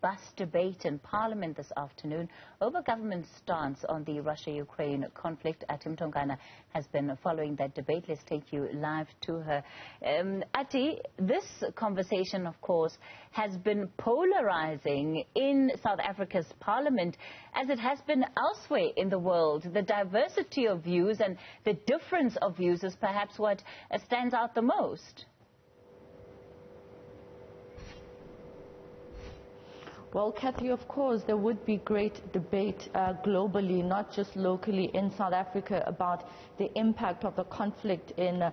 robust debate in Parliament this afternoon over government's stance on the Russia-Ukraine conflict. Athi Mtongana has been following that debate. Let's take you live to her. Athi, this conversation, of course, has been polarizing in South Africa's Parliament, as it has been elsewhere in the world. The diversity of views and the difference of views is perhaps what stands out the most. Well, Kathy, of course, there would be great debate globally, not just locally in South Africa, about the impact of the conflict in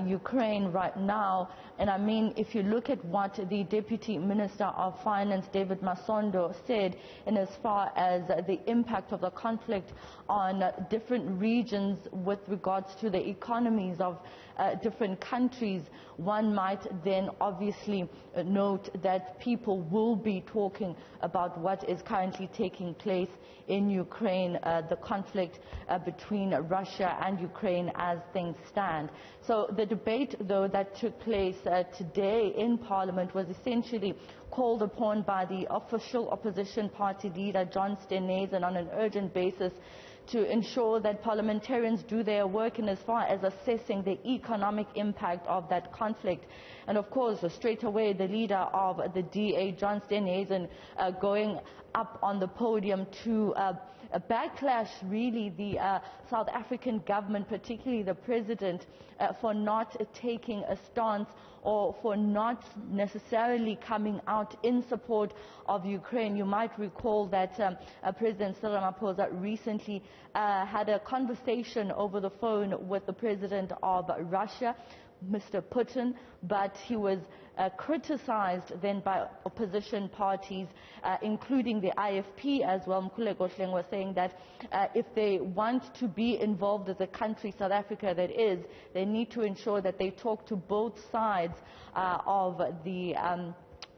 Ukraine right now. And I mean, if you look at what the Deputy Minister of Finance, David Masondo, said in as far as the impact of the conflict on different regions with regards to the economies of different countries, one might then obviously note that people will be talking about what is currently taking place in Ukraine, the conflict between Russia and Ukraine as things stand. So the debate, though, that took place today in Parliament was essentially called upon by the official opposition party leader, John Steenhuisen, on an urgent basis to ensure that parliamentarians do their work in as far as assessing the economic impact of that conflict. And of course, straight away, the leader of the DA, John Steenhuisen, going up on the podium to backlash really the South African government, particularly the president, for not taking a stance or for not necessarily coming out in support of Ukraine. You might recall that President Cyril Ramaphosa recently had a conversation over the phone with the president of Russia, Mr. Putin, but he was criticized then by opposition parties, including the IFP as well. Mkhuleko Hleng was saying that if they want to be involved as a country, South Africa that is, they need to ensure that they talk to both sides of the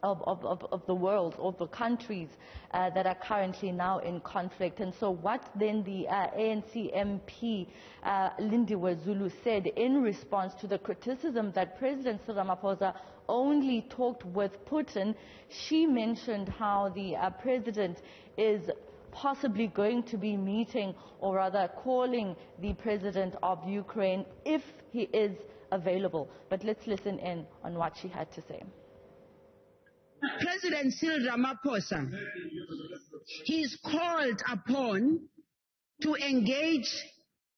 of the world, of the countries that are currently now in conflict. And so what then the ANC MP Lindiwe Zulu said in response to the criticism that President Cyril Ramaphosa only talked with Putin, she mentioned how the president is possibly going to be meeting, or rather calling, the president of Ukraine if he is available. But let's listen in on what she had to say. President Cyril Ramaphosa, he is called upon to engage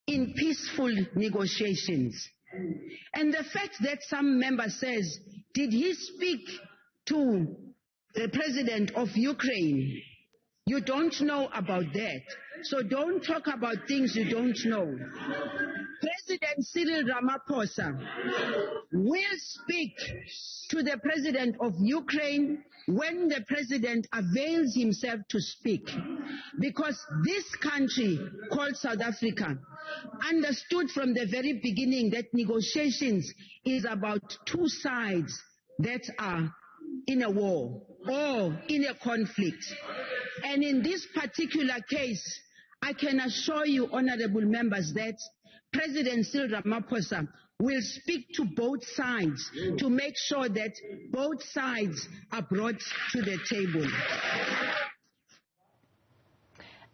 in peaceful negotiations. And the fact that some member says, did he speak to the president of Ukraine? You don't know about that. So don't talk about things you don't know. President Cyril Ramaphosa will speak to the president of Ukraine when the president avails himself to speak. Because this country called South Africa understood from the very beginning that negotiations is about two sides that are in a war or in a conflict. And in this particular case, I can assure you, honorable members, that President Cyril Ramaphosa will speak to both sides to make sure that both sides are brought to the table.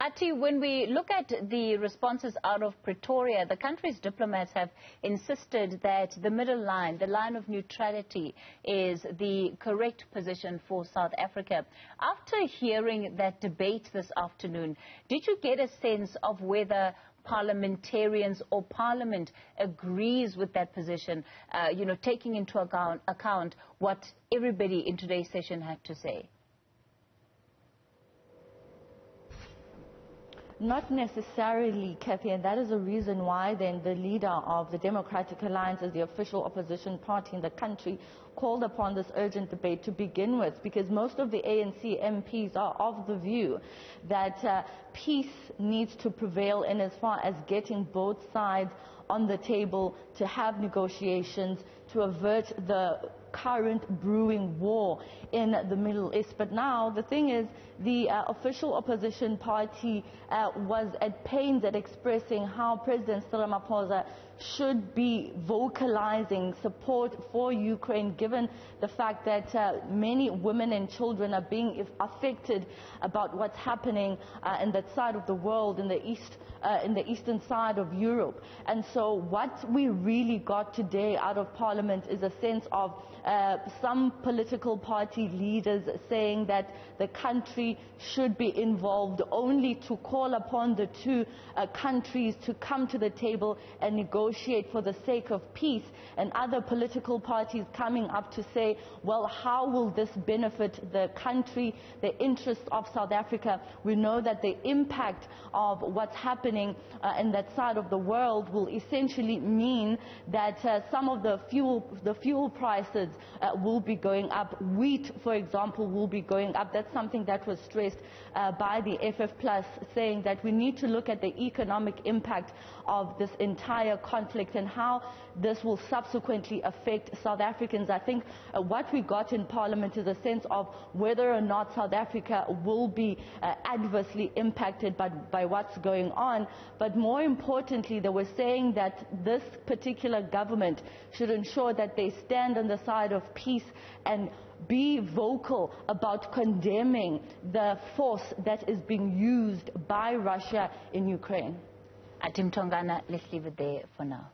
Athi, when we look at the responses out of Pretoria, the country's diplomats have insisted that the middle line, the line of neutrality, is the correct position for South Africa. After hearing that debate this afternoon, did you get a sense of whether parliamentarians or Parliament agrees with that position, taking into account what everybody in today's session had to say? Not necessarily, Kathy, and that is the reason why then the leader of the Democratic Alliance, as the official opposition party in the country, called upon this urgent debate to begin with, because most of the ANC MPs are of the view that peace needs to prevail in as far as getting both sides on the table to have negotiations to avert the current brewing war in the Middle East. But now the thing is, the official opposition party was at pains at expressing how President Cyril Ramaphosa should be vocalizing support for Ukraine, given the fact that many women and children are being affected about what's happening in that side of the world, in the eastern side of Europe. And so what we really got today out of Parliament is a sense of some political party leaders saying that the country should be involved, only to call upon the two countries to come to the table and negotiate for the sake of peace, and other political parties coming up to say, well, how will this benefit the country, the interests of South Africa? We know that the impact of what's happening in that side of the world will essentially mean that some of the fuel prices will be going up. Wheat, for example, will be going up. That's something that was stressed by the FF+, saying that we need to look at the economic impact of this entire conflict and how this will subsequently affect South Africans. I think what we got in Parliament is a sense of whether or not South Africa will be adversely impacted by what's going on. But more importantly, they were saying that this particular government should ensure that they stand on the side of peace and be vocal about condemning the force that is being used by Russia in Ukraine. Athi Mtongana, let's leave it there for now.